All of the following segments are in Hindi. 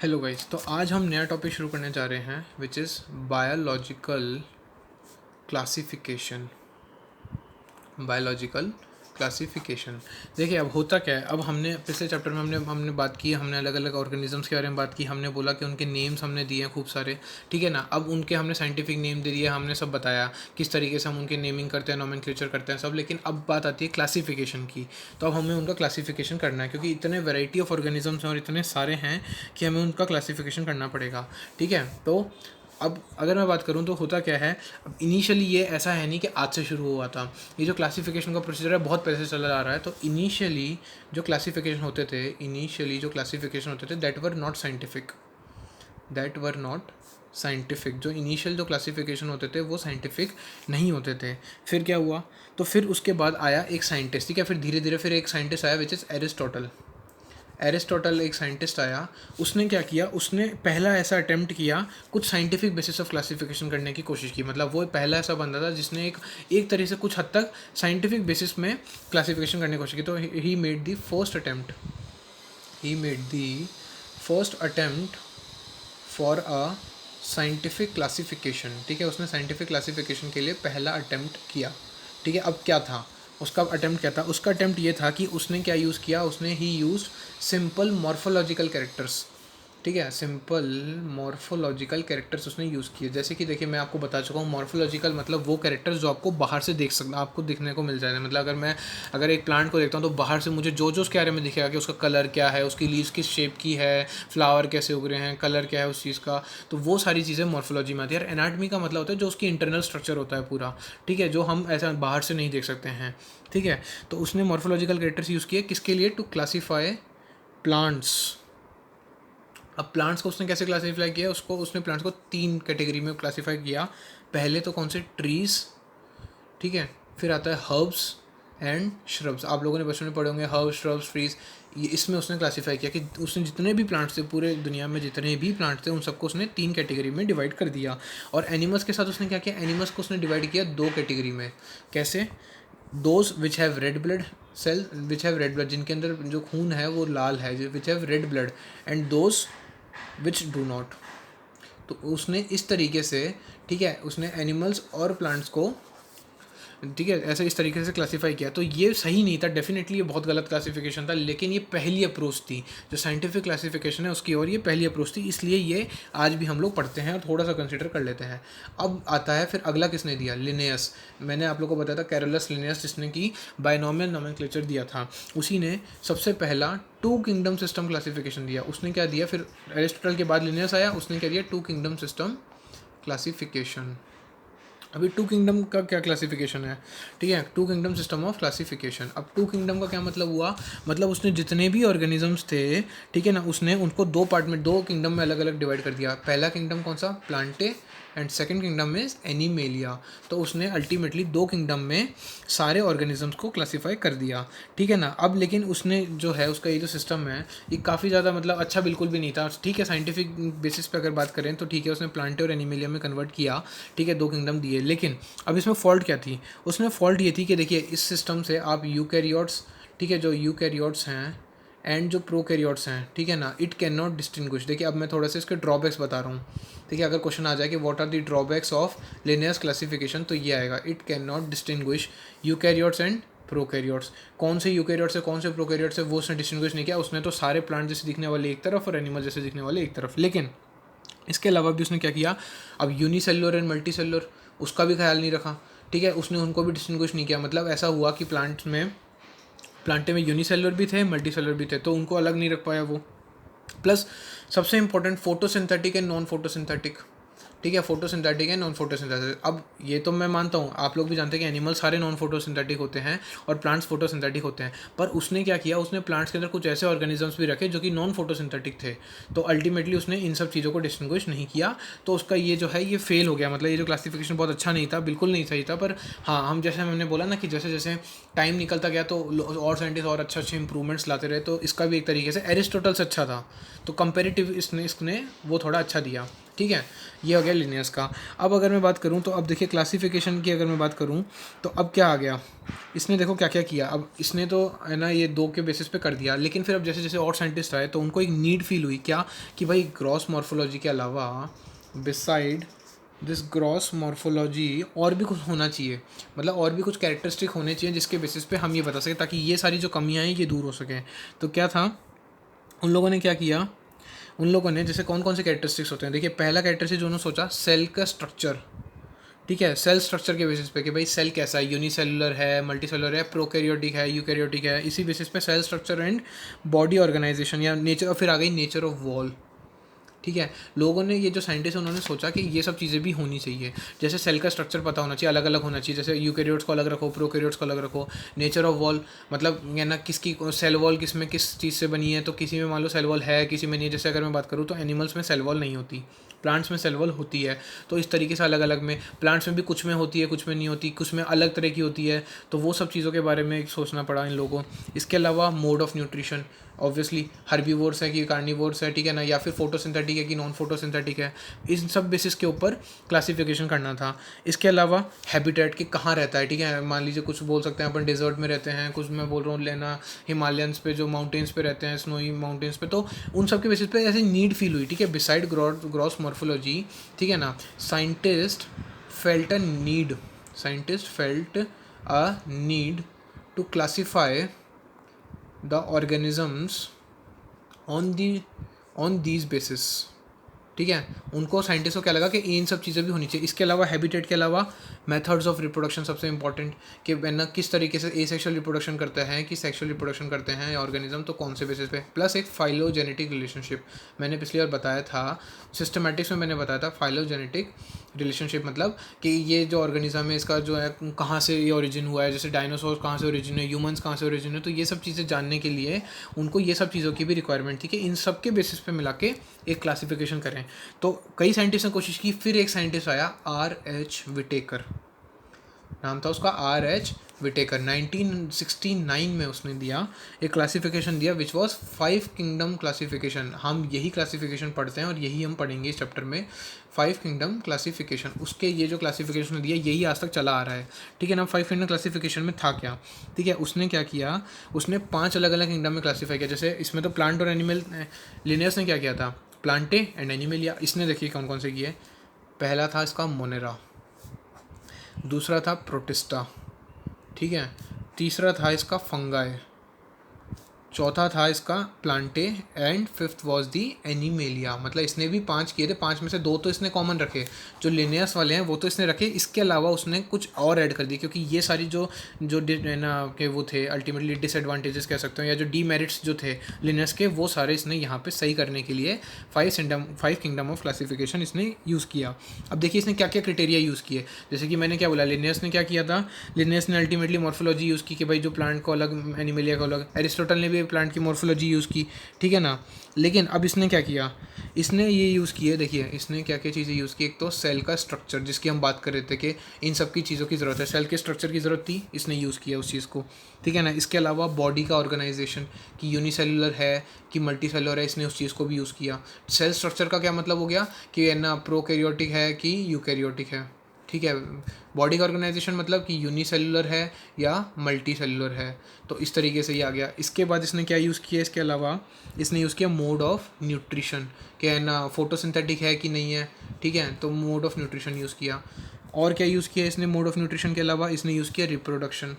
हेलो गाइस, तो आज हम नया टॉपिक शुरू करने जा रहे हैं which is biological classification. Biological classification. देखिए, अब होता क्या है, अब हमने पिछले चैप्टर में हमने बात की, हमने अलग अलग ऑर्गेनिजम्स के बारे में बात की, हमने बोला कि उनके नेम्स हमने दिए हैं खूब सारे, ठीक है ना। अब उनके हमने साइंटिफिक नेम दे दिए, हमने सब बताया किस तरीके से हम उनके नेमिंग करते हैं, नोमेनक्लेचर करते हैं सब। लेकिन अब बात आती है क्लासिफिकेशन की, तो अब हमें उनका क्लासिफिकेशन करना है क्योंकि इतने वैरायटी ऑफ ऑर्गेनिजम्स हैं और इतने सारे हैं कि हमें उनका क्लासिफिकेशन करना पड़ेगा, ठीक है। तो अब अगर मैं बात करूं तो होता क्या है, अब इनिशियली ये ऐसा है नहीं कि आज से शुरू हुआ था। ये जो क्लासिफिकेशन का प्रोसीजर है बहुत पहले से चला आ रहा है। तो इनिशियली जो क्लासिफिकेशन होते थे दैट वर नॉट साइंटिफिक। जो इनिशियल जो क्लासिफिकेशन होते थे वो साइंटिफिक नहीं होते थे। फिर क्या हुआ, तो फिर उसके बाद आया एक साइंटिस्ट, ठीक है। फिर धीरे धीरे फिर एक साइंटिस्ट आया विच इज़ एरिस्टोटल एक साइंटिस्ट आया। उसने क्या किया, उसने पहला ऐसा अटेम्प्ट किया कुछ साइंटिफिक बेसिस ऑफ क्लासिफिकेशन करने की कोशिश की। मतलब वो पहला ऐसा बंदा था जिसने एक तरह से कुछ हद तक साइंटिफिक बेसिस में क्लासिफिकेशन करने की कोशिश की। तो he made the first attempt for a scientific classification, ठीक है। उसने साइंटिफिक क्लासिफिकेशन के लिए पहला अटेम्प्ट किया, ठीक है। अब क्या था उसका अटेम्प्ट, क्या था उसका अटेम्प्ट, ये था कि उसने क्या यूज़ किया, उसने ही यूज सिंपल मॉर्फोलॉजिकल कैरेक्टर्स, ठीक है। सिंपल मॉर्फोलॉजिकल कैरेक्टर्स उसने यूज़ किए। जैसे कि देखिए, मैं आपको बता चुका हूँ, मॉर्फोलॉजिकल मतलब वो कैरेक्टर्स जो आपको बाहर से देख सकते, आपको दिखने को मिल जाए। मतलब अगर एक प्लांट को देखता हूँ तो बाहर से मुझे जो उसके बारे में दिखेगा कि उसका कलर क्या है, उसकी लीव्स किस शेप की है, फ्लावर कैसे उग रहे हैं, कलर क्या है उस चीज़ का, तो वो सारी चीज़ें मॉर्फोलॉजी में आती है। और एनाटमी का मतलब होता है जो उसकी इंटरनल स्ट्रक्चर होता है पूरा, ठीक है, जो हम ऐसा बाहर से नहीं देख सकते हैं, ठीक है। तो उसने मॉर्फोलॉजिकल कैरेक्टर्स यूज़ किए किसके लिए, टू क्लासीफाई प्लांट्स। अब प्लांट्स को उसने कैसे क्लासीफाई किया, उसने प्लांट्स को 3 कैटेगरी में क्लासीफाई किया। पहले तो कौन से, ट्रीज़, ठीक है। फिर आता है हर्ब्स एंड श्रब्स। आप लोगों ने बचपन में पढ़े होंगे हर्ब्स, श्रब्स, ट्रीज़। ये इसमें उसने क्लासीफाई किया कि उसने जितने भी प्लांट्स थे पूरे दुनिया में, जितने भी प्लांट्स थे उन सबको उसने 3 कैटेगरी में डिवाइड कर दिया। और एनिमल्स के साथ उसने क्या किया, एनिमल्स को उसने डिवाइड किया 2 कैटेगरी में। कैसे, those which have red blood cell, which have red blood, जिनके अंदर जो खून है वो लाल है, which have red blood, and those which do not. तो उसने इस तरीके से, ठीक है, उसने एनिमल्स और प्लांट्स को, ठीक है, ऐसे इस तरीके से क्लासीफाई किया। तो ये सही नहीं था, डेफिनेटली ये बहुत गलत क्लासिफिकेशन था, लेकिन ये पहली अप्रोच थी जो साइंटिफिक क्लासिफिकेशन है उसकी, और ये पहली अप्रोच थी, इसलिए ये आज भी हम लोग पढ़ते हैं और थोड़ा सा कंसिडर कर लेते हैं। अब आता है फिर अगला किसने दिया, लिनेयस। मैंने आप लोग को बताया था कैरोलस लिनेयस, जिसने कि बायनॉमियल नोमेनक्लेचर दिया था। उसी ने सबसे पहला 2 किंगडम सिस्टम क्लासिफिकेशन दिया। उसने क्या दिया, फिर एरिस्टोटल के बाद लिनेयस आया, उसने क्या दिया, 2 किंगडम सिस्टम क्लासिफिकेशन। अभी 2 किंगडम का क्या क्लासिफिकेशन है, ठीक है, 2 किंगडम सिस्टम ऑफ क्लासिफिकेशन। अब 2 किंगडम का क्या मतलब हुआ, मतलब उसने जितने भी ऑर्गेनिजम्स थे, ठीक है ना, उसने उनको 2 पार्ट में, 2 किंगडम में अलग अलग डिवाइड कर दिया। पहला किंगडम कौन सा, Plantae, and second kingdom is animalia. तो उसने अल्टीमेटली 2 किंगडम में सारे ऑर्गेनिजम्स को क्लासीफाई कर दिया, ठीक है ना। अब लेकिन उसने जो है उसका ये जो सिस्टम है ये काफ़ी ज़्यादा मतलब अच्छा बिल्कुल भी नहीं था, ठीक है। साइंटिफिक बेसिस पे अगर बात करें तो ठीक है, उसने प्लांटे और एनिमेलिया में कन्वर्ट किया, ठीक है, 2 किंगडम दिए। लेकिन अब इसमें फॉल्ट क्या थी, उसमें फॉल्ट ये थी कि देखिए इस सिस्टम से आप यूकैरियोट्स, ठीक है, जो यूकैरियोट्स हैं एंड जो प्रोकैरियोट्स हैं, ठीक है ना, इट कैन नॉट डिस्टिंग्विश। देखिए अब मैं थोड़ा सा इसके ड्रॉबैक्स बता रहा हूँ, ठीक है। अगर क्वेश्चन आ जाए कि what are the drawbacks of Linnaeus classification, तो ये आएगा, it can not distinguish eukaryotes and prokaryotes. कौन से यूकैरियोट्स है कौन से प्रोकैरियोट्स है वो उसने डिस्टिंग्विश नहीं किया। उसने तो सारे प्लांट जैसे दिखने वाले एक तरफ और एनिमल जैसे दिखने वाले एक तरफ। लेकिन इसके अलावा भी उसने क्या किया, अब यूनिसेलुलर एंड मल्टी सेलुलर उसका भी ख्याल नहीं रखा, ठीक है। उसने उनको भी डिस्टिंग्विश नहीं किया। मतलब ऐसा हुआ कि प्लांटे में यूनिसेलुलर भी थे, मल्टी सेलुलर भी थे, तो उनको अलग नहीं रख पाया वो। प्लस सबसे important, photosynthetic and non photosynthetic, ठीक है, फोटोसिंथेटिक है नॉन फोटोसिंथेटिक। अब ये तो मैं मानता हूँ, आप लोग भी जानते हैं कि एनिमल सारे नॉन फोटोसिंथेटिक होते हैं और प्लांट्स फोटोसिंथेटिक होते हैं। पर उसने क्या किया, उसने प्लांट्स के अंदर कुछ ऐसे ऑर्गेनिजम्स भी रखे जो कि नॉन फोटोसिंथेटिक थे। तो अल्टीमेटली उसने इन सब चीज़ों को डिस्टिंग्विश नहीं किया। तो उसका ये जो है ये फेल हो गया। मतलब ये जो क्लासिफिकेशन बहुत अच्छा नहीं था, बिल्कुल नहीं सही था। पर हाँ, हम जैसे हमने बोला ना कि जैसे जैसे टाइम निकलता गया तो और साइंटिस्ट और अच्छे अच्छे इंप्रूवमेंट्स लाते रहे। तो इसका भी एक तरीके से एरिस्टोटल से अच्छा था, तो कंपेरेटिव इसने वो थोड़ा अच्छा दिया। ठीक है, ये हो गया लिनियर्स का। अब अगर मैं बात करूँ तो अब देखिए क्लासिफिकेशन की अगर मैं बात करूँ तो अब क्या आ गया, इसने देखो क्या क्या किया। अब इसने तो है ना ये दो के बेसिस पे कर दिया, लेकिन फिर अब जैसे जैसे और साइंटिस्ट आए तो उनको एक नीड फील हुई क्या, कि भाई ग्रॉस मॉर्फोलॉजी के अलावा बिसाइड दिस ग्रॉस मॉर्फोलॉजी और भी कुछ होना चाहिए, मतलब और भी कुछ कैरेक्टरिस्टिक होने चाहिए जिसके बेसिस पे हम ये बता सकें, ताकि ये सारी जो कमियां हैं ये दूर हो सकें। तो क्या था, उन लोगों ने क्या किया, उन लोगों ने जैसे कौन कौन से कैरेक्टरिस्टिक्स होते हैं, देखिए पहला कैरेक्टरिस्टिक जो उन्होंने सोचा, सेल का स्ट्रक्चर। ठीक है, सेल स्ट्रक्चर के बेसिस पे कि भाई सेल कैसा है, यूनिसेलुलर है, मल्टीसेलुलर है, प्रोकैरियोटिक है, यूकैरियोटिक है, इसी बेसिस पे cell structure and body organisation या नेचर, और फिर आ गई नेचर ऑफ वॉल। ठीक है, लोगों ने ये जो साइंटिस्ट हैं उन्होंने सोचा कि ये सब चीज़ें भी होनी चाहिए, जैसे सेल का स्ट्रक्चर पता होना चाहिए, अलग अलग होना चाहिए, जैसे यूकैरियोट्स को अलग रखो, प्रोकैरियोट्स को अलग रखो। नेचर ऑफ वॉल मतलब ये ना किसकी सेल वॉल किस में किस चीज़ से बनी है, तो किसी में मान लो सेल वॉल है, किसी में नहीं है। जैसे अगर मैं बात करूँ तो एनिमल्स में सेल वॉल नहीं होती, प्लांट्स में सेल वॉल होती है। तो इस तरीके से अलग अलग में, प्लांट्स में भी कुछ में होती है, कुछ में नहीं होती, कुछ में अलग तरह की होती है। तो वो सब चीज़ों के बारे में सोचना पड़ा इन लोगों को। इसके अलावा mode of nutrition, obviously herbivores है कि कार्निवोर्स है, ठीक है ना, या फिर फोटोसिंथेटिक है कि नॉन फोटोसिंथेटिक है, इस सब बेसिस के ऊपर क्लासिफिकेशन करना था। इसके अलावा हैबिटेट कि कहाँ रहता है, ठीक है, मान लीजिए कुछ बोल सकते हैं अपन डेजर्ट में रहते हैं, कुछ मैं बोल रहा हूँ लेना हिमालयंस पे जो माउंटेन्स पे रहते हैं, स्नोई माउंटेन्स पे, तो उन सब के बेसिस पे ऐसे नीड फील हुई। ठीक है, बिसाइड ग्रॉस मॉर्फोलॉजी, ठीक है ना, scientist felt a need, scientist felt a need to classify the organisms on these basis। ठीक है, उनको साइंटिस्ट को क्या लगा कि इन सब चीज़ें भी होनी चाहिए। इसके अलावा हैबिटेट के अलावा मेथड्स ऑफ रिप्रोडक्शन सबसे इंपॉर्टेंट, कि ना किस तरीके से एसेक्सुअल रिप्रोडक्शन करते हैं कि सेक्सुअल रिप्रोडक्शन करते हैं ऑर्गेनिज्म, तो कौन से बेसिस पे, प्लस एक फाइलोजेनेटिक रिलेशनशिप। मैंने पिछली बार बताया था सिस्टमेटिक्स में, मैंने बताया था फाइलोजेनेटिक रिलेशनशिप मतलब कि ये जो ऑर्गेनिज्म है इसका जो है कहाँ से ये ओरिजिन हुआ है, जैसे डायनासोर कहाँ से ओरिजिन है, ह्यूमंस कहाँ से ओरिजिन है, तो ये सब चीज़ें जानने के लिए उनको ये सब चीज़ों की भी रिक्वायरमेंट थी कि इन सब के बेसिस पे मिला के एक क्लासिफिकेशन करें। तो कई साइंटिस्ट ने कोशिश की, फिर एक साइंटिस्ट आया R.H. विटेकर, नाम था उसका R.H. विटेकर। 1969 में उसने दिया एक क्लासिफिकेशन दिया विच वॉज 5 किंगडम क्लासिफिकेशन। हम यही क्लासिफिकेशन पढ़ते हैं और यही हम पढ़ेंगे इस चैप्टर में, 5 किंगडम क्लासिफिकेशन। उसके ये जो क्लासिफिकेशन दिया यही आज तक चला आ रहा है। ठीक है ना, 5 किंगडम क्लासिफिकेशन में था क्या, ठीक है, उसने क्या किया, उसने 5 अलग अलग किंगडम में क्लासीफाई किया। जैसे इसमें तो प्लांट और एनिमल, लिनियर्स ने क्या किया था, प्लांटे एंड एनिमलिया। इसने देखिए कौन कौन से किए, पहला था इसका मोनेरा, दूसरा था प्रोटिस्टा, ठीक है, तीसरा था इसका फंगाई, चौथा था इसका Plantae and fifth was the animalia. मतलब इसने भी 5 किए थे, 5 में से 2 तो इसने कॉमन रखे, जो लिनियस वाले हैं वो तो इसने रखे, इसके अलावा उसने कुछ और ऐड कर दी, क्योंकि ये सारी जो जो ना के वो थे अल्टीमेटली डिसएडवांटेजेस कह सकते हो, या जो डीमेरिट्स जो थे लिनियस के, वो सारे इसने यहाँ पे सही करने के लिए 5 किंगडम ऑफ क्लासिफिकेशन इसने यूज़ किया। अब देखिए इसने क्या क्या क्राइटेरिया यूज़ किए, जैसे कि मैंने क्या बोला, लिनियस ने क्या किया था, लिनियस ने अल्टीमेटली मॉर्फोलॉजी यूज़ की कि भाई जो प्लांट को अलग एनिमेलिया को अलग, एरिस्टोटल ने भी प्लांट की मॉर्फोलॉजी यूज़ की, ठीक है ना। लेकिन अब इसने क्या किया, इसने ये यूज़ किए, देखिए इसने क्या क्या चीज़ें यूज़ की। एक तो सेल का स्ट्रक्चर, जिसकी हम बात कर रहे थे कि इन सब की चीज़ों की ज़रूरत है, सेल के स्ट्रक्चर की ज़रूरत थी, इसने यूज़ किया उस चीज़ को, ठीक है ना। इसके अलावा बॉडी का ऑर्गेनाइजेशन कि यूनिसेलुलर है कि मल्टीसेलुलर है, इसने उस चीज़ को भी यूज़ किया। सेल स्ट्रक्चर का क्या मतलब हो गया कि है ना प्रोकैरियोटिक है कि यूकैरियोटिक है, ठीक है। बॉडी का ऑर्गेनाइजेशन मतलब कि यूनिसेलुलर है या मल्टी सेलुलर है, तो इस तरीके से ये आ गया। इसके बाद इसने क्या यूज़ किया, इसके अलावा इसने यूज़ किया मोड ऑफ न्यूट्रिशन, क्या है ना फोटोसिंथेटिक है कि नहीं है, ठीक है, तो मोड ऑफ न्यूट्रिशन यूज़ किया। और क्या यूज़ किया इसने मोड ऑफ न्यूट्रिशन के अलावा, इसने यूज़ किया रिप्रोडक्शन,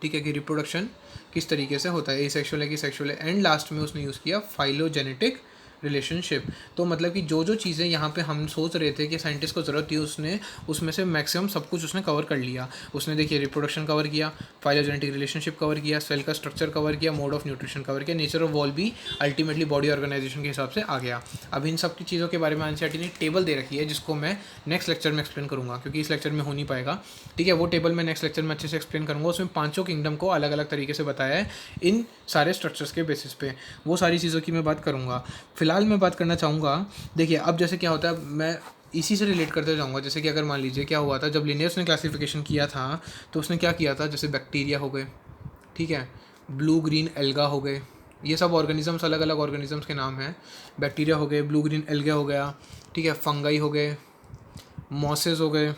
ठीक है, कि रिप्रोडक्शन किस तरीके से होता है, एसेक्सुअल है कि सेक्सुअल है। एंड लास्ट में उसने यूज़ किया फाइलोजेनेटिक रिलेशनशिप। तो मतलब कि जो जो चीज़ें यहाँ पे हम सोच रहे थे कि साइंटिस्ट को ज़रूरत थी, उसने उसमें से मैक्सिमम सब कुछ उसने कवर कर लिया। उसने देखिए रिप्रोडक्शन कवर किया, फाइलोजेनेटिक रिलेशनशिप कवर किया, सेल का स्ट्रक्चर कवर किया, मोड ऑफ न्यूट्रिशन कवर किया, नेचर ऑफ वॉल भी अल्टीमेटली बॉडी ऑर्गेनाइजेशन के हिसाब से आ गया। अब इन सब की चीज़ों के बारे में एनसीईआरटी ने टेबल दे रखी है, जिसको मैं नेक्स्ट लेक्चर में एक्सप्लेन करूँगा, क्योंकि इस लेक्चर में हो नहीं पाएगा, ठीक है। वो टेबल मैं नेक्स्ट लेक्चर में अच्छे से एक्सप्लेन करूँगा। उसमें 5 किंगडम को अलग अलग तरीके से बताया है इन सारे स्ट्रक्चर्स के बेसिस पे, वो सारी चीज़ों की मैं बात करूँगा। फिलहाल मैं बात करना चाहूँगा, देखिए अब जैसे क्या होता है, मैं इसी से रिलेट करते जाऊँगा। जैसे कि अगर मान लीजिए क्या हुआ था जब लिनियर्स ने क्लासिफिकेशन किया था, तो उसने क्या किया था, जैसे बैक्टीरिया हो गए, ठीक है, ब्लू ग्रीन एल्गा हो गए, ये सब ऑर्गेनिजम्स अलग अलग ऑर्गेनिजम्स के नाम हैं। बैक्टीरिया हो गए, ब्लू ग्रीन एल्गे हो गया, ठीक है, फंगाई हो गए, मॉसेस हो गए,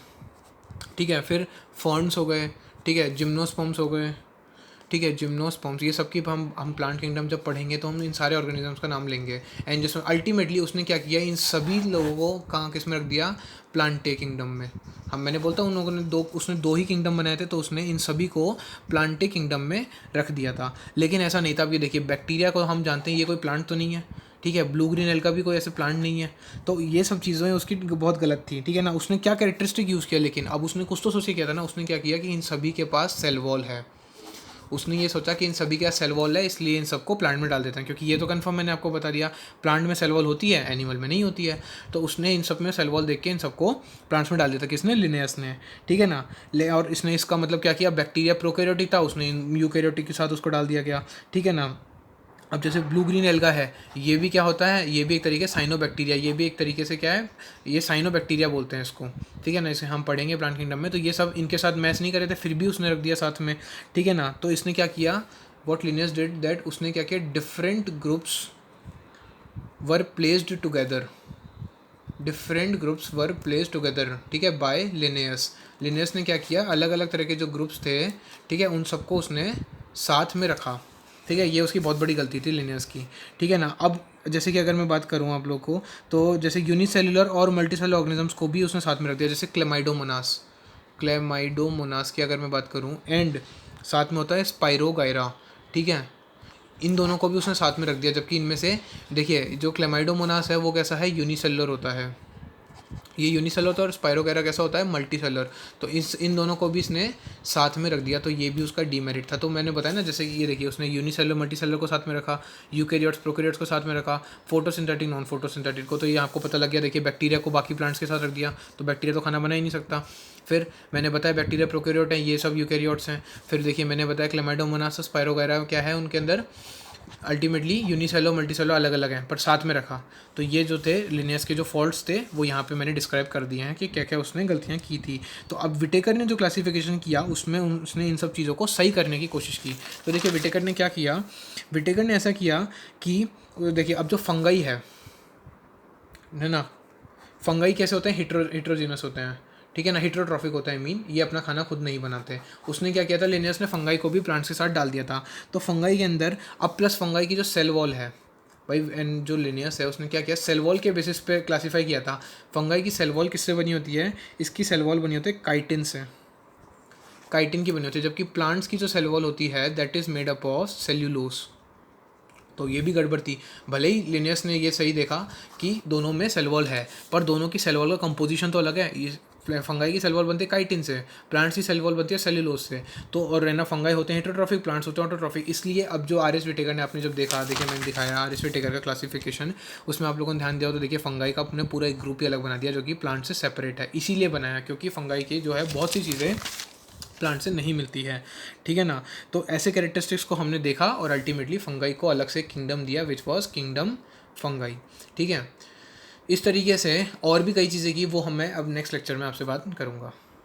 ठीक है, फिर फर्न्स हो गए, ठीक है, जिम्नोस्पर्म्स हो गए, ठीक है, जिम्नोस्पर्म्स, ये सब की हम प्लांट किंगडम जब पढ़ेंगे तो हम इन सारे ऑर्गेनिजम्स का नाम लेंगे। एंड जिसमें अल्टीमेटली उसने क्या किया, इन सभी लोगों को कहाँ किस में रख दिया, प्लांटे किंगडम में। हम मैंने बोलता उन लोगों ने उसने दो ही किंगडम बनाए थे, तो उसने इन सभी को प्लांटे किंगडम में रख दिया था। लेकिन ऐसा नहीं था। अब ये देखिए, बैक्टीरिया को हम जानते हैं ये कोई प्लांट तो नहीं है, ठीक है, ब्लू ग्रीन एल का भी कोई ऐसे प्लांट नहीं है। तो ये सब चीज़ें उसकी बहुत गलत थी, ठीक है ना। उसने क्या कैरेक्टरिस्टिक यूज़ किया, लेकिन अब उसने कुछ तो सोच के किया था ना। उसने क्या किया कि इन सभी के पास सेल वॉल है। उसने ये सोचा कि इन सभी के पास सेल वॉल है, इसलिए इन सबको प्लांट में डाल देते हैं, क्योंकि ये तो कंफर्म मैंने आपको बता दिया, प्लांट में सेल वॉल होती है, एनिमल में नहीं होती है। तो उसने इन सब में सेल वॉल देख के इन सबको प्लांट्स में डाल दिया था। किसने, लिनेयस ने, ठीक है ना। और इसने इसका मतलब क्या किया, बैक्टीरिया प्रोकैरियोटिक था, उसने यूकैरियोटिक के साथ उसको डाल दिया गया, ठीक है ना। अब जैसे ब्लू ग्रीन एल्गा है, ये भी क्या होता है, ये भी एक तरीके साइनोबैक्टीरिया, ये भी एक तरीके से क्या है, ये साइनोबैक्टीरिया बोलते हैं इसको, ठीक है ना। इसे हम पढ़ेंगे प्लांट किंगडम में। तो ये सब इनके साथ मैच नहीं करे थे, फिर भी उसने रख दिया साथ में, ठीक है ना। तो इसने क्या किया, वॉट लिनियस डिड दैट, उसने क्या किया, different groups were placed together, different groups were place together, ठीक है, बाय लिनेयस। लिनेयस ने क्या किया, अलग अलग तरह के जो ग्रुप्स थे, ठीक है, उन सबको उसने साथ में रखा, ठीक है। ये उसकी बहुत बड़ी गलती थी लिनेयस की, ठीक है ना। अब जैसे कि अगर मैं बात करूँ आप लोग को, तो जैसे यूनिसेलुलर और मल्टीसेलुलर ऑर्गेनिजम्स को भी उसने साथ में रख दिया, जैसे क्लेमाइडोमोनास, क्लेमाइडोमोनास की अगर मैं बात करूँ, एंड साथ में होता है स्पाइरोगायरा, ठीक है। इन दोनों को भी उसने साथ में रख दिया, जबकि इनमें से देखिए जो क्लेमाइडोमोनास है वो कैसा है, यूनिसेलुलर होता है, ये यूनिसेलर होता है, और स्पाइरोगैरा कैसा होता है, मल्टी सेलर। तो इन दोनों को भी इसने साथ में रख दिया, तो ये भी उसका डीमेरिट था। तो मैंने बताया ना, जैसे कि ये देखिए, उसने यूनिसेलर मल्टी सेलर को साथ में रखा, यूकैरियोट्स प्रोकैरियोट्स को साथ में रखा, फोटोसिंथेटिक नॉन फोटोसिंथेटिक को। तो ये आपको पता लग गया। देखिए, बैक्टीरिया को बाकी प्लांट्स के साथ रख दिया, तो बैक्टीरिया तो खाना बना ही नहीं सकता। फिर मैंने बताया बैक्टीरिया प्रोकैरियोट हैं, ये सब यूकैरियोट्स हैं। फिर देखिए मैंने बताया क्लेमाइडोमोनास स्पाइरोगैरा क्या है, उनके अंदर अल्टीमेटली यूनिसेलो मल्टीसेलो अलग अलग हैं, पर साथ में रखा। तो ये जो थे लिनियस के जो फॉल्ट्स थे, वो यहाँ पे मैंने डिस्क्राइब कर दिए हैं कि क्या क्या उसने गलतियाँ की थी। तो अब विटेकर ने जो क्लासिफिकेशन किया, उसमें उसने इन सब चीज़ों को सही करने की कोशिश की। तो देखिए विटेकर ने क्या किया, विटेकर ने ऐसा किया कि देखिए, अब जो फंगाई है ना, फंगाई कैसे होते हैं, हिट्रोजीनस होते हैं, ठीक है ना, हिट्रोट्रॉफिक होता है, मीन ये अपना खाना खुद नहीं बनाते। उसने क्या किया था, लिनियस ने फंगाई को भी प्लांट्स के साथ डाल दिया था। तो फंगाई के अंदर अब प्लस फंगाई की जो सेल वॉल है भाई, एंड जो लिनियस है उसने क्या किया, सेल वॉल के बेसिस पे क्लासीफाई किया था। फंगाई की सेल वॉल किससे बनी होती है, इसकी सेल वॉल बनी होती है काइटिन से, काइटिन की बनी होती है। जबकि प्लांट्स की जो सेल वॉल होती है that is made up of cellulose. तो ये भी गड़बड़ थी। भले ही लिनियस ने ये सही देखा कि दोनों में सेल वॉल है, पर दोनों की सेल वॉल का कंपोजिशन तो अलग है। ये फंगाई की सेल वॉल बनती है काइटिन से, प्लांट्स की सेल वॉल बनती है सेल्यूलोज से। तो और रहना फंगाई होते हैं हेटेरोट्रॉफिक, प्लांट्स होते हैं ऑटोट्रॉफिक। इसलिए अब जो आर एस विटेकर ने आपने जब देखा, देखिए मैंने दिखाया आर एस विटेकर का क्लासिफिकेशन, उसमें आप लोगों ने ध्यान दिया हो तो देखिए फंगाई का अपने पूरा एक ग्रुप ही अलग बना दिया, जो कि प्लांट से सेपरेट है। इसीलिए बनाया क्योंकि फंगाई की जो है बहुत सी चीज़ें प्लांट से नहीं मिलती है, ठीक है ना। तो ऐसे कैरेक्टरिस्टिक्स को हमने देखा और अल्टीमेटली फंगाई को अलग से किंगडम दिया, विच वॉज किंगडम फंगाई, ठीक है। इस तरीके से और भी कई चीज़ें की, वो मैं अब नेक्स्ट लेक्चर में आपसे बात करूँगा।